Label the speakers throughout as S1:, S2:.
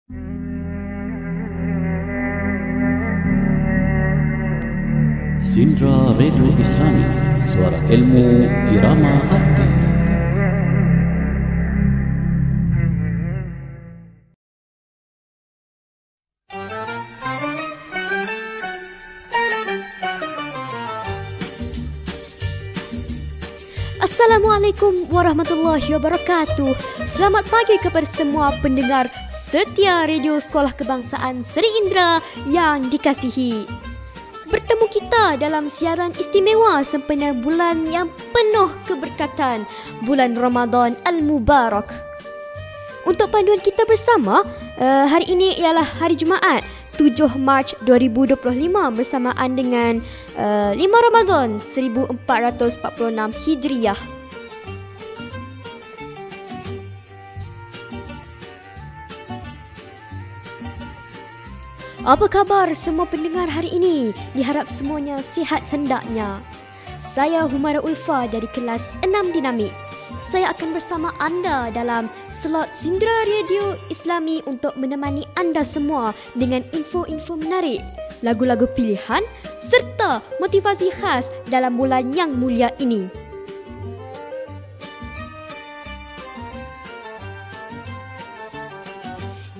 S1: Sindra Radio Islami, suara ilmu irama hati.
S2: Assalamualaikum warahmatullahi wabarakatuh. Selamat pagi kepada semua pendengar setia Radio Sekolah Kebangsaan Seri Indra yang dikasihi. Bertemu kita dalam siaran istimewa sempena bulan yang penuh keberkatan, bulan Ramadan Al-Mubarak. Untuk panduan kita bersama, hari ini ialah hari Jumaat 7 Mac 2025 bersamaan dengan 5 Ramadan 1446 Hijriah. Apa khabar semua pendengar hari ini? Diharap semuanya sihat hendaknya. Saya Humara Ulfa dari kelas 6 Dinamik. Saya akan bersama anda dalam slot Sindra Radio Islami untuk menemani anda semua dengan info-info menarik, lagu-lagu pilihan serta motivasi khas dalam bulan yang mulia ini.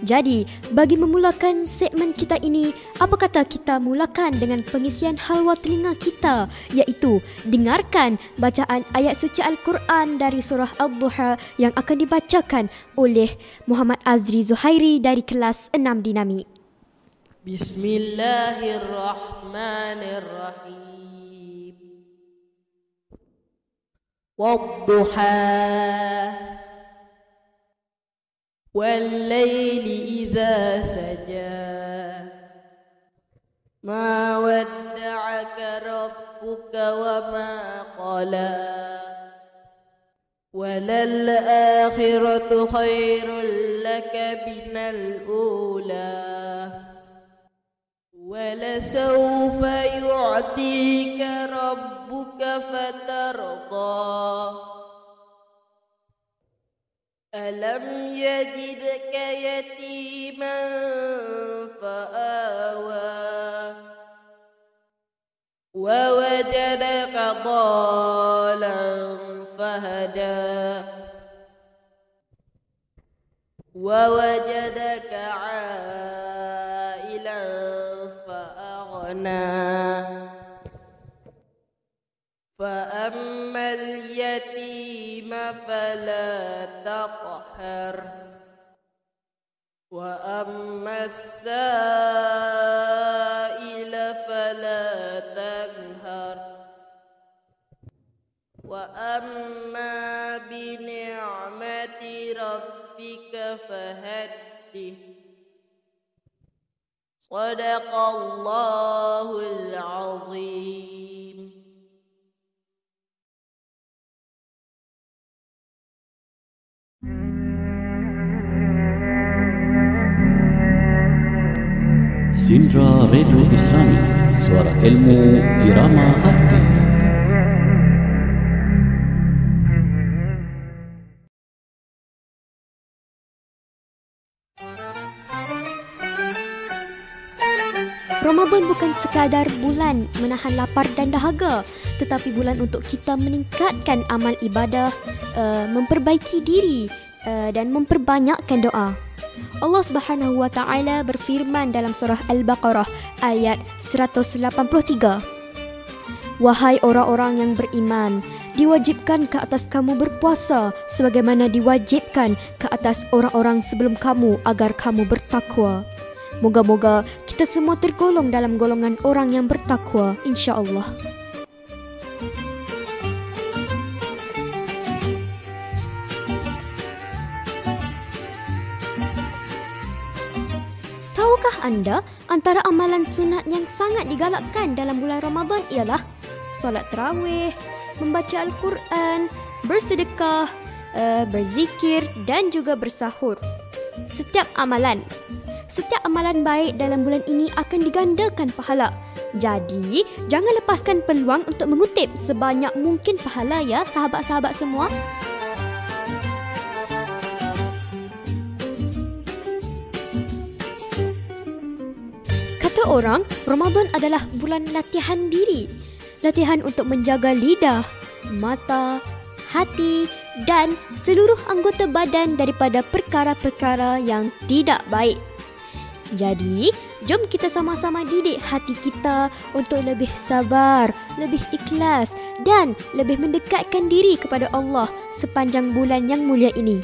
S2: Jadi, bagi memulakan segmen kita ini, apa kata kita mulakan dengan pengisian halwa telinga kita, iaitu dengarkan bacaan ayat suci Al-Quran dari surah Al-Duha yang akan dibacakan oleh Muhammad Azri Zuhairi dari kelas 6 Dinamik.
S3: Bismillahirrahmanirrahim. Wadduha والليل إذا سجى ما ودعك ربك وما قلى وللآخرة خير لك من الأولى ولسوف يعطيك ربك فترضى ألم يجدك يتيما فآوى ووجدك ضالا فهدى ووجدك عائلا فأغنى فأما اليتيم فلا تقهر وأما السائل فلا تنهر وأما بنعمة ربك فحدث صدق الله العظيم.
S1: Sindra Radio Islami, suara ilmu irama hati.
S2: Ramadan bukan sekadar bulan menahan lapar dan dahaga, tetapi bulan untuk kita meningkatkan amal ibadah, memperbaiki diri dan memperbanyakkan doa. Allah Subhanahu wa taala berfirman dalam surah Al-Baqarah ayat 183. Wahai orang-orang yang beriman, diwajibkan ke atas kamu berpuasa sebagaimana diwajibkan ke atas orang-orang sebelum kamu agar kamu bertakwa. Moga-moga kita semua tergolong dalam golongan orang yang bertakwa, insya-Allah. Tahukah anda antara amalan sunat yang sangat digalakkan dalam bulan Ramadan ialah solat tarawih, membaca Al-Quran, bersedekah, berzikir dan juga bersahur. Setiap amalan baik dalam bulan ini akan digandakan pahala. Jadi, jangan lepaskan peluang untuk mengutip sebanyak mungkin pahala ya sahabat-sahabat semua. kata orang, Ramadan adalah bulan latihan diri. Latihan untuk menjaga lidah, mata, hati dan seluruh anggota badan daripada perkara-perkara yang tidak baik. Jadi, jom kita sama-sama didik hati kita untuk lebih sabar, lebih ikhlas dan lebih mendekatkan diri kepada Allah sepanjang bulan yang mulia ini.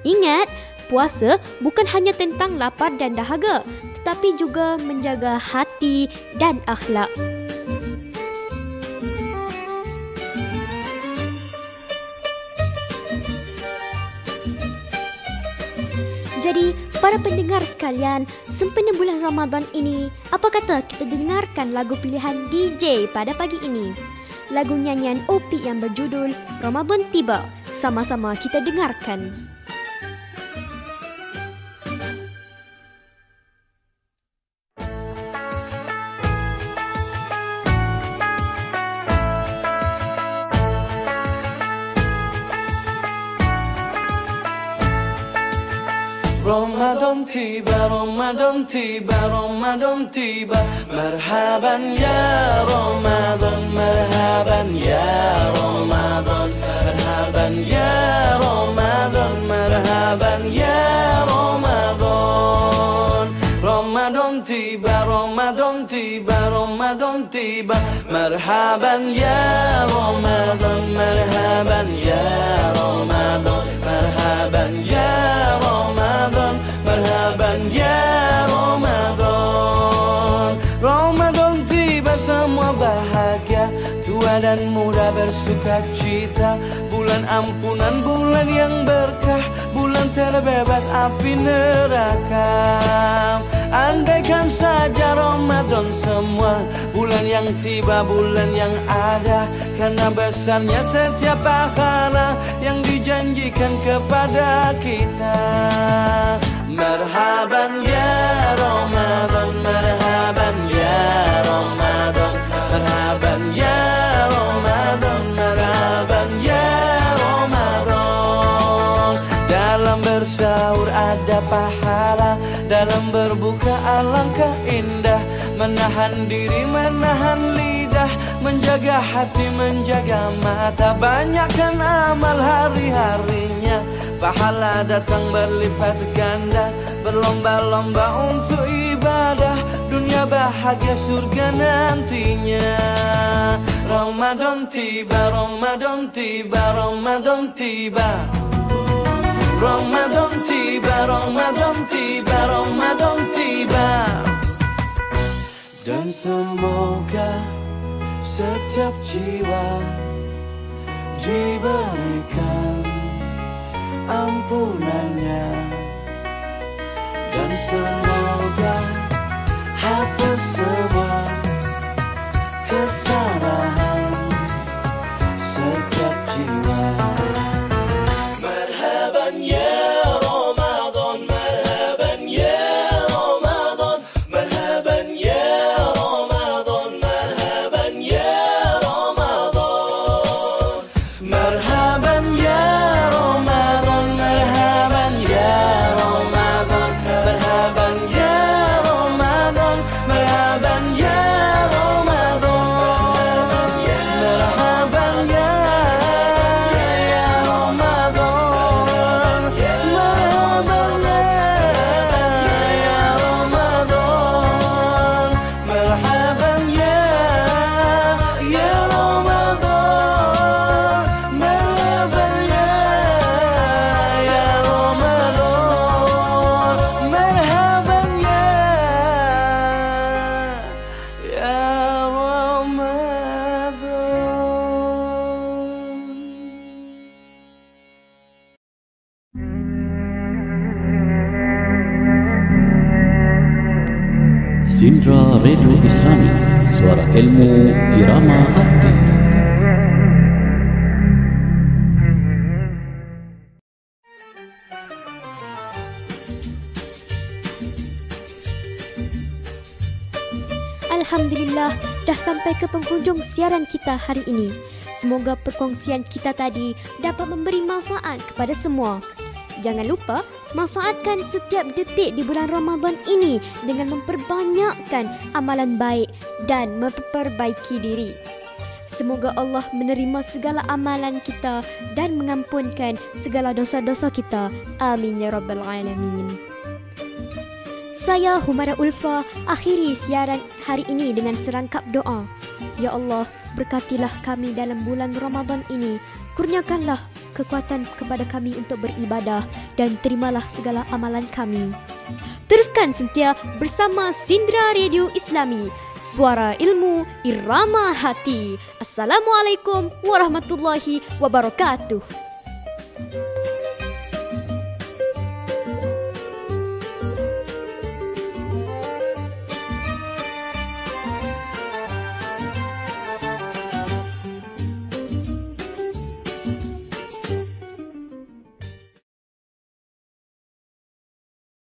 S2: Ingat, puasa bukan hanya tentang lapar dan dahaga, tetapi juga menjaga hati dan akhlak. Jadi, para pendengar sekalian, sempena bulan Ramadan ini, apa kata kita dengarkan lagu pilihan DJ pada pagi ini? Lagu nyanyian Opik yang berjudul Ramadan Tiba. Sama-sama kita dengarkan.
S4: Ramadan tiba, Ramadan tiba, Ramadan tiba. Marhaban ya Ramadan, marhaban ya Ramadan, marhaban ya Ramadan, marhaban ya Ramadan. Ramadan tiba, Ramadan tiba, Ramadan tiba. Marhaban ya Ramadan, marhaban ya Ramadan, marhaban ya Ramadan, marhaban ya Ramadan. Ramadan tiba, semua bahagia, tua dan muda bersuka cita. Bulan ampunan, bulan yang berkah, bulan terbebas api neraka. Andaikan saja Ramadan semua, bulan yang tiba, bulan yang ada, karena besarnya setiap pahala yang dijanjikan kepada kita. Marhaban ya Ramadan, marhaban ya Ramadan, marhaban ya Ramadan, marhaban ya Ramadan. Dalam bersahur ada pahala, dalam berbuka alangkah indah. Menahan diri, menahan lidah, menjaga hati, menjaga mata. Banyakkan amal hari-harinya, pahala datang berlipat ganda. Berlomba-lomba untuk ibadah, dunia bahagia, surga nantinya. Ramadan tiba, Ramadan tiba, Ramadan tiba. Ramadan tiba, Ramadan tiba, Ramadan tiba. Dan semoga setiap jiwa diberikan ampunannya, dan semoga hapus semua kesalahan setiap jiwa. Marhaban ya Ramadan, marhaban ya Ramadan, marhaban ya Ramadan, marhaban ya Ramadan, marhaban ya Ramadan, marhaban ya Ramadan, marhaban ya Ramadan, marhaban ya Ramadan, marhaban ya Ramadan, marhaban ya Ramadan, marhaban ya Ramadan, marhaban ya Ramadan, marhaban ya Ramadan.
S1: Sindra Radio Islami, suara ilmu irama hati.
S2: Alhamdulillah, dah sampai ke penghujung siaran kita hari ini. Semoga perkongsian kita tadi dapat memberi manfaat kepada semua. Jangan lupa Manfaatkan setiap detik di bulan Ramadan ini dengan memperbanyakkan amalan baik dan memperbaiki diri. Semoga Allah menerima segala amalan kita dan mengampunkan segala dosa-dosa kita. Amin ya rabbal alamin. Saya Humara Ulfa akhiri siaran hari ini dengan serangkap doa. Ya Allah, berkatilah kami dalam bulan Ramadan ini. Kurniakanlah kekuatan kepada kami untuk beribadah dan terimalah segala amalan kami. Teruskan setia bersama Sindra Radio Islami, suara ilmu irama hati. Assalamualaikum warahmatullahi wabarakatuh.